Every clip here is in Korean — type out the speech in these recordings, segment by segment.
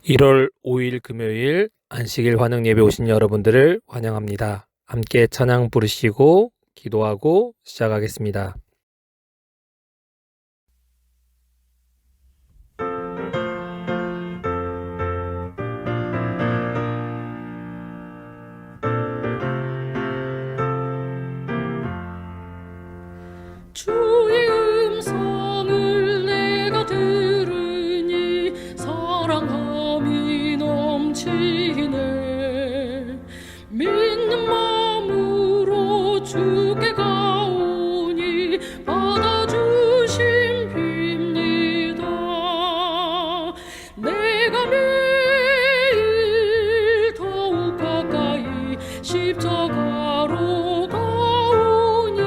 1월 5일 금요일 안식일 환영 예배 오신 여러분들을 환영합니다. 함께 찬양 부르시고 기도하고 시작하겠습니다. 주의 음성을 내가 들으니 사랑함이 넘치네. 믿는 마음으로 주께 가오니 받아주심 빕니다. 내가 매일 더욱 가까이 십자가로 가오니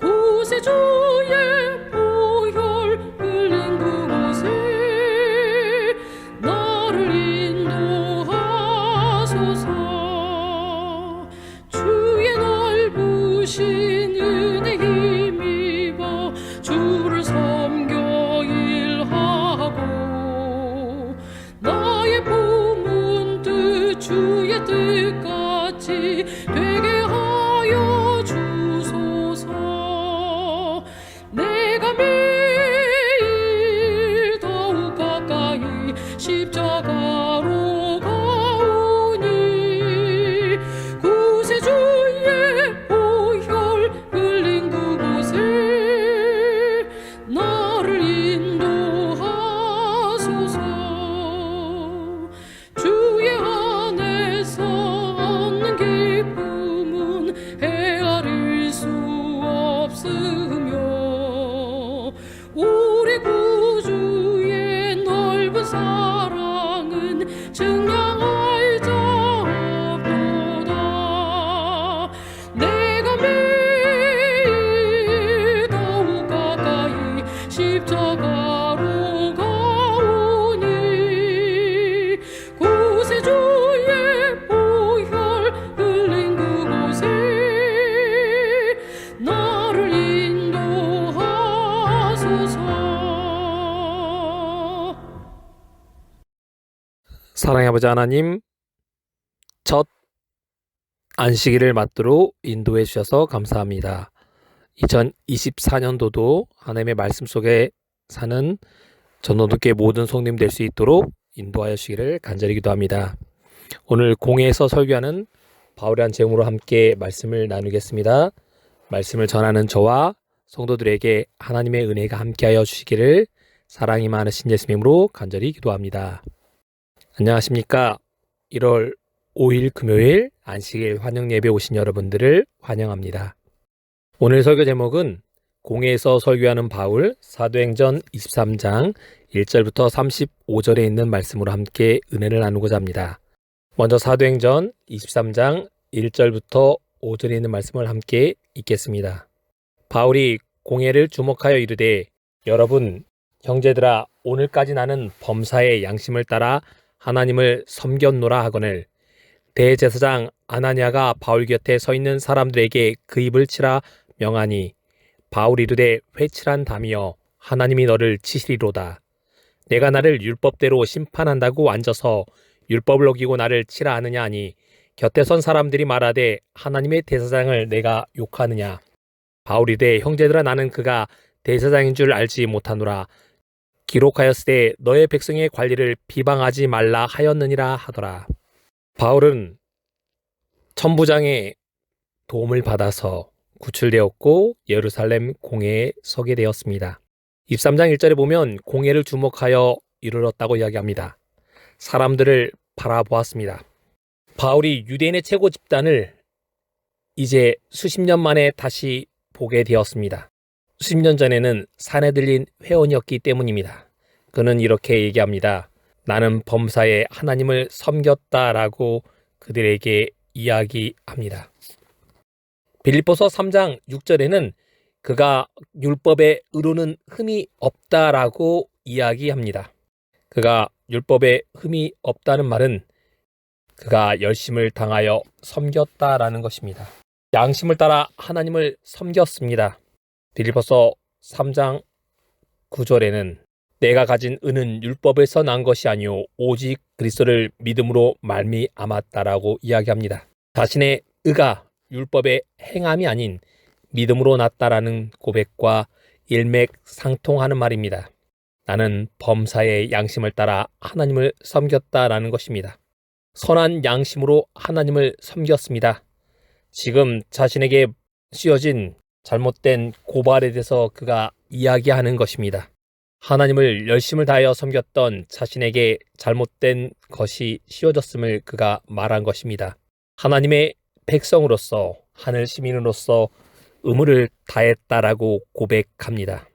곳에 주의 보혈 흘린 그곳에 나를 인도하소서. 주의 넓으신 은혜 힘입어 주를 섬겨 일하고 나의 품은 뜻 주의 뜻같이 되게 하여 주소서. 내가 매일 더욱 가까이 십자가로 가오니 곳에 주의 보혈 흘린 그곳에 나를 인도하소서. 주의 안에서 얻는 기쁨은 헤아릴 수 없으며 우리 구주의 넓은 사랑은 증량할 자 없도다. 내가 매일 더욱 가까이 십자가로 가오니 곳에 주의 보혈 흘린 그곳에 나를 인도하소서. 사랑의 아버지 하나님, 첫 안식일을 맞도록 인도해 주셔서 감사합니다. 2024년도도 하나님의 말씀 속에 사는 전도도교회 모든 성도님 될 수 있도록 인도하여 주시기를 간절히 기도합니다. 오늘 공회에서 설교하는 바울이란 제목으로 함께 말씀을 나누겠습니다. 말씀을 전하는 저와 성도들에게 하나님의 은혜가 함께하여 주시기를 사랑이 많으신 예수님으로 간절히 기도합니다. 안녕하십니까? 1월 5일 금요일 안식일 환영 예배 오신 여러분들을 환영합니다. 오늘 설교 제목은 공회에서 설교하는 바울 사도행전 23장 1절부터 35절에 있는 말씀으로 함께 은혜를 나누고자 합니다. 먼저 사도행전 23장 1절부터 5절에 있는 말씀을 함께 읽겠습니다. 바울이 공회를 주목하여 이르되 여러분 형제들아 오늘까지 나는 범사의 양심을 따라 하나님을 섬겼노라 하거늘 대제사장 아나니아가 바울 곁에 서 있는 사람들에게 그 입을 치라 명하니 바울이 이르되 회칠한 담이여 하나님이 너를 치시리로다. 내가 나를 율법대로 심판한다고 앉아서 율법을 어기고 나를 치라 하느냐 하니 곁에 선 사람들이 말하되 하나님의 대제사장을 내가 욕하느냐. 바울이 이르되 형제들아 나는 그가 대제사장인 줄 알지 못하노라. 기록하였으되 너의 백성의 관리를 비방하지 말라 하였느니라 하더라. 바울은 천부장의 도움을 받아서 구출되었고 예루살렘 공회에 서게 되었습니다. 23장 1절에 보면 공회를 주목하여 이르렀다고 이야기합니다. 사람들을 바라보았습니다. 바울이 유대인의 최고 집단을 이제 수십 년 만에 다시 보게 되었습니다. 수십 년 전에는 산에 들린 회원이었기 때문입니다. 그는 이렇게 얘기합니다. 나는 범사에 하나님을 섬겼다라고 그들에게 이야기합니다. 빌립보서 3장 6절에는 그가 율법에 의로는 흠이 없다라고 이야기합니다. 그가 율법에 흠이 없다는 말은 그가 열심을 당하여 섬겼다라는 것입니다. 양심을 따라 하나님을 섬겼습니다. 빌립보서 3장 9절에는 내가 가진 의는 율법에서 난 것이 아니요 오직 그리스도를 믿음으로 말미암았다라고 이야기합니다. 자신의 의가 율법의 행함이 아닌 믿음으로 났다라는 고백과 일맥상통하는 말입니다. 나는 범사의 양심을 따라 하나님을 섬겼다라는 것입니다. 선한 양심으로 하나님을 섬겼습니다. 지금 자신에게 씌워진 잘못된 고발에 대해서 그가 이야기하는 것입니다. 하나님을 열심을 다하여 섬겼던 자신에게 잘못된 것이 씌워졌음을 그가 말한 것입니다. 하나님의 백성으로서 하늘 시민으로서 의무를 다했다라고 고백합니다.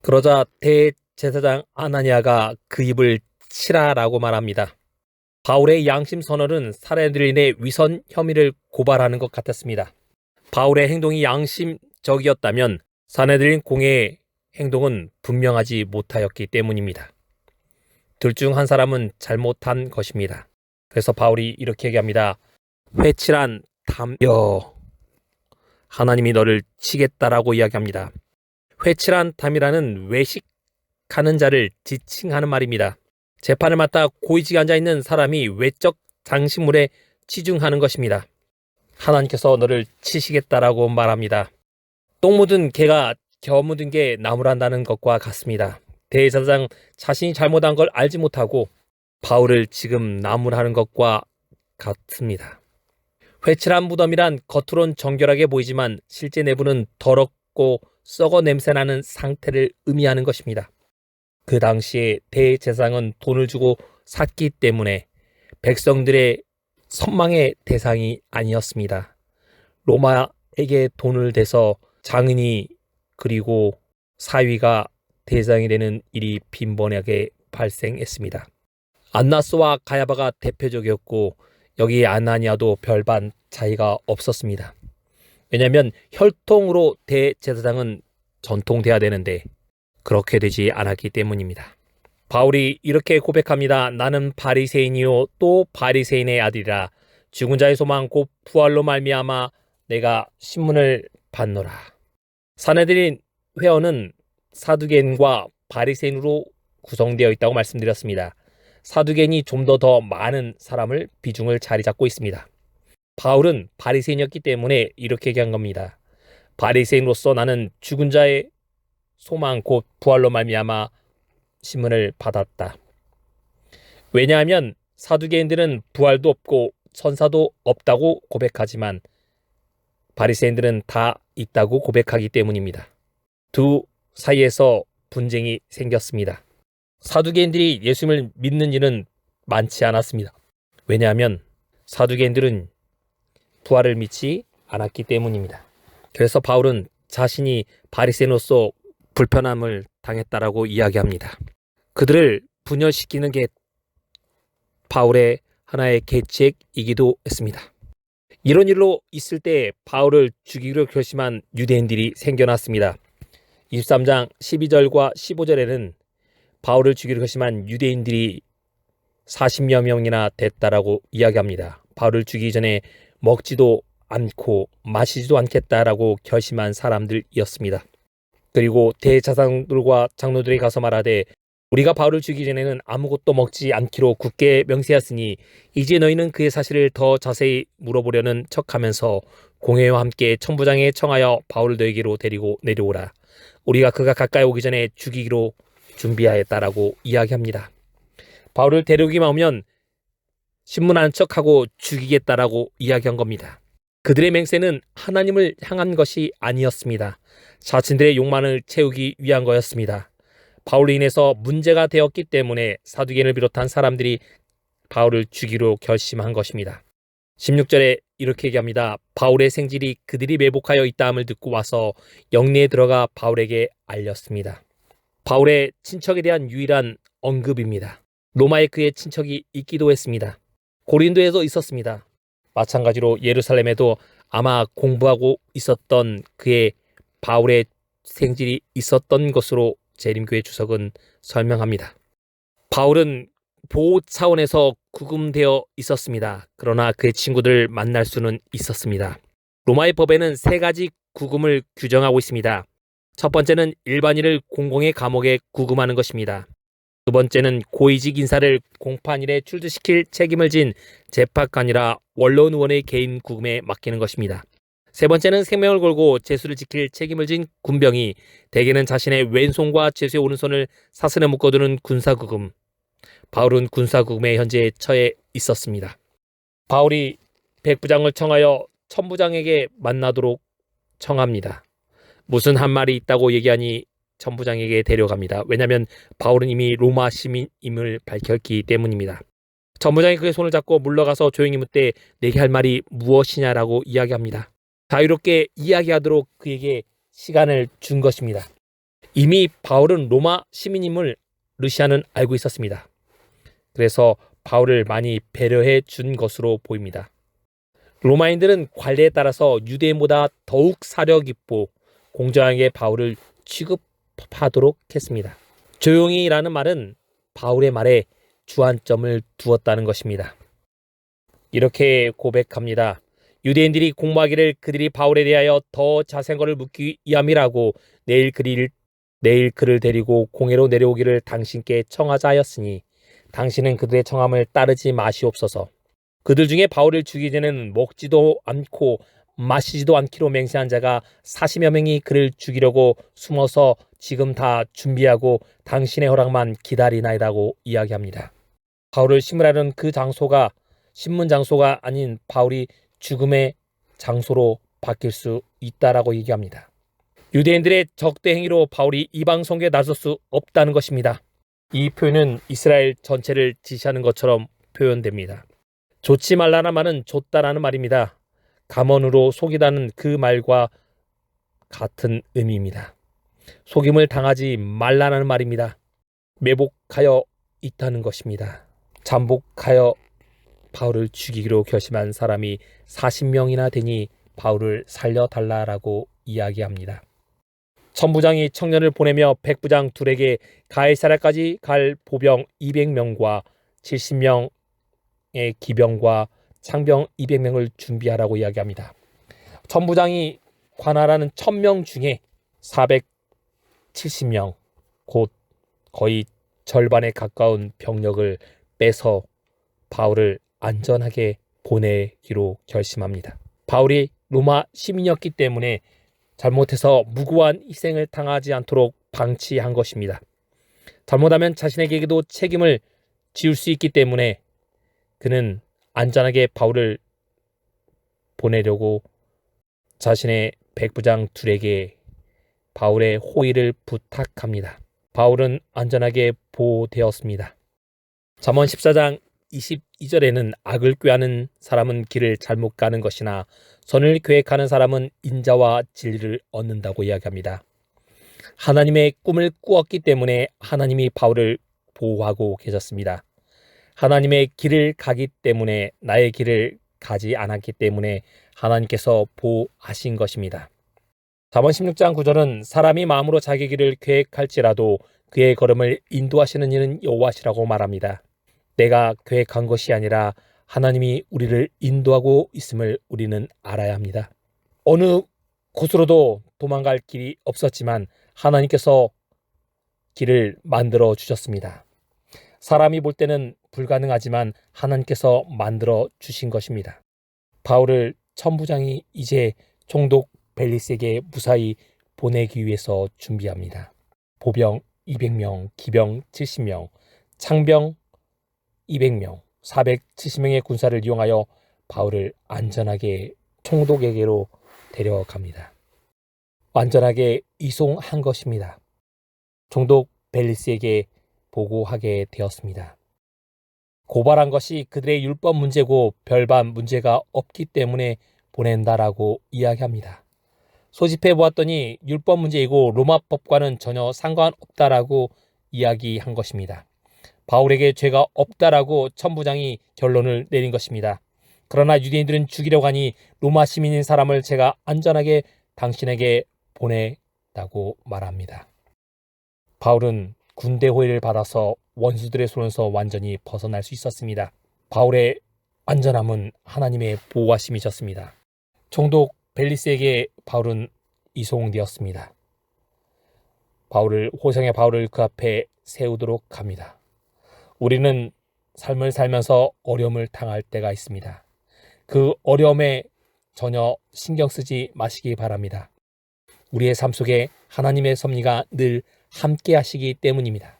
그러자 대제사장 아나니아가 그 입을 치라라고 말합니다. 바울의 양심 선언은 사내들인의 위선 혐의를 고발하는 것 같았습니다. 바울의 행동이 양심적이었다면 사내들인 공회의 행동은 분명하지 못하였기 때문입니다. 둘 중 한 사람은 잘못한 것입니다. 그래서 바울이 이렇게 얘기합니다. 회칠한 담여 하나님이 너를 치겠다라고 이야기합니다. 회칠한 담이라는 외식하는 자를 지칭하는 말입니다. 재판을 맡아 고위직에 앉아있는 사람이 외적 장신물에 치중하는 것입니다. 하나님께서 너를 치시겠다라고 말합니다. 똥 묻은 개가 겨 묻은 게 나무란다는 것과 같습니다. 대제사장 자신이 잘못한 걸 알지 못하고 바울을 지금 나무라는 것과 같습니다. 회칠한 무덤이란 겉으론 정결하게 보이지만 실제 내부는 더럽고 썩어 냄새나는 상태를 의미하는 것입니다. 그 당시에 대제사장은 돈을 주고 샀기 때문에 백성들의 선망의 대상이 아니었습니다. 로마에게 돈을 대서 장인이 그리고 사위가 대상이 되는 일이 빈번하게 발생했습니다. 안나스와 가야바가 대표적이었고 여기 아나니아도 별반 차이가 없었습니다. 왜냐하면 혈통으로 대제사장은 전통돼야 되는데 그렇게 되지 않았기 때문입니다. 바울이 이렇게 고백합니다. 나는 바리새인이요 또 바리새인의 아들이라 죽은 자의 소망 곧 부활로 말미암아 내가 신문을 받노라. 사내들인 회원은 사두개인과 바리새인으로 구성되어 있다고 말씀드렸습니다. 사두개인이 좀 더 많은 사람을 비중을 자리 잡고 있습니다. 바울은 바리새인이었기 때문에 이렇게 얘기한 겁니다. 바리새인으로서 나는 죽은 자의 소망 곧 부활로 말미암아 신문을 받았다. 왜냐하면 사두개인들은 부활도 없고 천사도 없다고 고백하지만 바리새인들은 다 있다고 고백하기 때문입니다. 두 사이에서 분쟁이 생겼습니다. 사두개인들이 예수님을 믿는 일은 많지 않았습니다. 왜냐하면 사두개인들은 부활을 믿지 않았기 때문입니다. 그래서 바울은 자신이 바리새인으로서 불편함을 당했다라고 이야기합니다. 그들을 분열시키는 게 바울의 하나의 계책이기도 했습니다. 이런 일로 있을 때 바울을 죽이기로 결심한 유대인들이 생겨났습니다. 23장 12절과 15절에는 바울을 죽이기로 결심한 유대인들이 40여 명이나 됐다라고 이야기합니다. 바울을 죽이기 전에 먹지도 않고 마시지도 않겠다라고 결심한 사람들이었습니다. 그리고 대제사장들과 장로들이 가서 말하되 우리가 바울을 죽이기 전에는 아무것도 먹지 않기로 굳게 명세하였으니 이제 너희는 그의 사실을 더 자세히 물어보려는 척하면서 공회와 함께 천부장에 청하여 바울을 너희에게로 데리고 내려오라. 우리가 그가 가까이 오기 전에 죽이기로 준비하였다라고 이야기합니다. 바울을 데려오기만 하면 신문하는 척하고 죽이겠다라고 이야기한 겁니다. 그들의 맹세는 하나님을 향한 것이 아니었습니다. 자신들의 욕망을 채우기 위한 거였습니다. 바울로 인해서 문제가 되었기 때문에 사두개인을 비롯한 사람들이 바울을 죽이기로 결심한 것입니다. 16절에 이렇게 얘기합니다. 바울의 생질이 그들이 매복하여 있다함을 듣고 와서 영내에 들어가 바울에게 알렸습니다. 바울의 친척에 대한 유일한 언급입니다. 로마에 그의 친척이 있기도 했습니다. 고린도에도 있었습니다. 마찬가지로 예루살렘에도 아마 공부하고 있었던 그의 바울의 생질이 있었던 것으로 재림교회 주석은 설명합니다. 바울은 보호 차원에서 구금되어 있었습니다. 그러나 그의 친구들을 만날 수는 있었습니다. 로마의 법에는 세 가지 구금을 규정하고 있습니다. 첫 번째는 일반인을 공공의 감옥에 구금하는 것입니다. 두 번째는 고위직 인사를 공판일에 출두시킬 책임을 진 재판관이라 원로원 의원의 개인 구금에 맡기는 것입니다. 세 번째는 생명을 걸고 제수를 지킬 책임을 진 군병이 대개는 자신의 왼손과 제수의 오른손을 사슬에 묶어두는 군사구금. 바울은 군사구금에 현재 처해 있었습니다. 바울이 백부장을 청하여 천부장에게 만나도록 청합니다. 무슨 한 말이 있다고 얘기하니 천부장에게 데려갑니다. 왜냐하면 바울은 이미 로마 시민임을 밝혔기 때문입니다. 천부장이 그의 손을 잡고 물러가서 조용히 묻되 내게 할 말이 무엇이냐라고 이야기합니다. 자유롭게 이야기하도록 그에게 시간을 준 것입니다. 이미 바울은 로마 시민임을 루시아는 알고 있었습니다. 그래서 바울을 많이 배려해 준 것으로 보입니다. 로마인들은 관례에 따라서 유대인보다 더욱 사려 깊고 공정하게 바울을 취급하도록 했습니다. 조용히라는 말은 바울의 말에 주안점을 두었다는 것입니다. 이렇게 고백합니다. 유대인들이 공모하기를 그들이 바울에 대하여 더 자세한 것을 묻기 위함이라고 내일 그를 데리고 공회로 내려오기를 당신께 청하자 하였으니 당신은 그들의 청함을 따르지 마시옵소서. 그들 중에 바울을 죽이기 전에는 먹지도 않고 마시지도 않기로 맹세한 자가 40여 명이 그를 죽이려고 숨어서 지금 다 준비하고 당신의 허락만 기다리나이다고 이야기합니다. 바울을 심으라는 그 장소가 신문 장소가 아닌 바울이 죽음의 장소로 바뀔 수 있다라고 얘기합니다. 유대인들의 적대 행위로 바울이 이방 선교에 나설 수 없다는 것입니다. 이 표현은 이스라엘 전체를 지시하는 것처럼 표현됩니다. 좋지 말라는 말은 좋다라는 말입니다. 감언으로 속이다는 그 말과 같은 의미입니다. 속임을 당하지 말라는 말입니다. 매복하여 있다는 것입니다. 잠복하여 바울을 죽이기로 결심한 사람이 40명이나 되니 바울을 살려달라라고 이야기합니다. 천부장이 청년을 보내며 백부장 둘에게 가이사랴까지 갈 보병 200명과 70명의 기병과 창병 200명을 준비하라고 이야기합니다. 천부장이 관할하는 1000명 중에 470명, 곧 거의 절반에 가까운 병력을 빼서 바울을 안전하게 보내기로 결심합니다. 바울이 로마 시민이었기 때문에 잘못해서 무고한 희생을 당하지 않도록 방치한 것입니다. 잘못하면 자신에게도 책임을 지을 수 있기 때문에 그는 안전하게 바울을 보내려고 자신의 백부장 둘에게 바울의 호의를 부탁합니다. 바울은 안전하게 보호되었습니다. 잠언 14장 22절에는 악을 꾀하는 사람은 길을 잘못 가는 것이나 선을 계획하는 사람은 인자와 진리를 얻는다고 이야기합니다. 하나님의 꿈을 꾸었기 때문에 하나님이 바울을 보호하고 계셨습니다. 하나님의 길을 가기 때문에 나의 길을 가지 않았기 때문에 하나님께서 보호하신 것입니다. 잠언 16장 9절은 사람이 마음으로 자기 길을 계획할지라도 그의 걸음을 인도하시는 이는 여호와시라고 말합니다. 내가 계획한 것이 아니라 하나님이 우리를 인도하고 있음을 우리는 알아야 합니다. 어느 곳으로도 도망갈 길이 없었지만 하나님께서 길을 만들어 주셨습니다. 사람이 볼 때는 불가능하지만 하나님께서 만들어 주신 것입니다. 바울을 천부장이 이제 총독 벨리스에게 무사히 보내기 위해서 준비합니다. 보병 200명, 기병 70명, 창병 200명, 470명의 군사를 이용하여 바울을 안전하게 총독에게로 데려갑니다. 완전하게 이송한 것입니다. 총독 벨리스에게 보고하게 되었습니다. 고발한 것이 그들의 율법 문제고 별반 문제가 없기 때문에 보낸다라고 이야기합니다. 소집해 보았더니 율법 문제이고 로마법과는 전혀 상관없다라고 이야기한 것입니다. 바울에게 죄가 없다라고 천부장이 결론을 내린 것입니다. 그러나 유대인들은 죽이려고 하니 로마 시민인 사람을 제가 안전하게 당신에게 보내다고 말합니다. 바울은 군대 호의를 받아서 원수들의 손에서 완전히 벗어날 수 있었습니다. 바울의 안전함은 하나님의 보호하심이셨습니다. 총독 벨리스에게 바울은 이송되었습니다. 호성의 바울을 그 앞에 세우도록 합니다. 우리는 삶을 살면서 어려움을 당할 때가 있습니다. 그 어려움에 전혀 신경 쓰지 마시기 바랍니다. 우리의 삶 속에 하나님의 섭리가 늘 함께 하시기 때문입니다.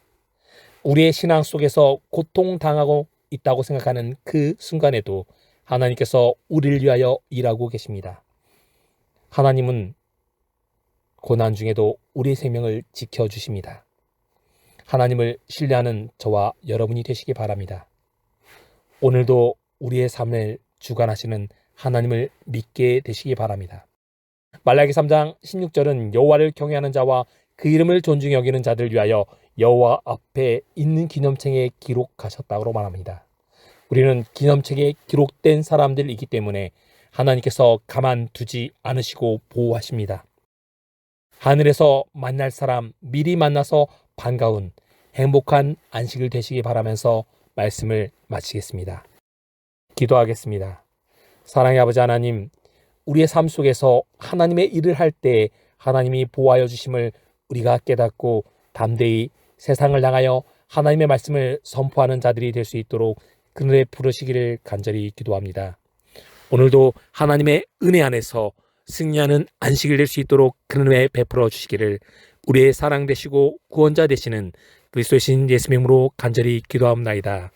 우리의 신앙 속에서 고통당하고 있다고 생각하는 그 순간에도 하나님께서 우리를 위하여 일하고 계십니다. 하나님은 고난 중에도 우리의 생명을 지켜주십니다. 하나님을 신뢰하는 저와 여러분이 되시기 바랍니다. 오늘도 우리의 삶을 주관하시는 하나님을 믿게 되시기 바랍니다. 말라기 3장 16절은 여호와를 경외하는 자와 그 이름을 존중히 여기는 자들 위하여 여호와 앞에 있는 기념책에 기록하셨다고 말합니다. 우리는 기념책에 기록된 사람들이기 때문에 하나님께서 가만두지 않으시고 보호하십니다. 하늘에서 만날 사람 미리 만나서 반가운 행복한 안식을 되시기 바라면서 말씀을 마치겠습니다. 기도하겠습니다. 사랑의 아버지 하나님, 우리의 삶 속에서 하나님의 일을 할 때 하나님이 보호하여 주심을 우리가 깨닫고 담대히 세상을 향하여 하나님의 말씀을 선포하는 자들이 될 수 있도록 그늘에 부르시기를 간절히 기도합니다. 오늘도 하나님의 은혜 안에서 승리하는 안식을 낼 수 있도록 그늘에 베풀어 주시기를 우리의 사랑 되시고 구원자 되시는 그리스도의 신 예수님으로 간절히 기도합니다.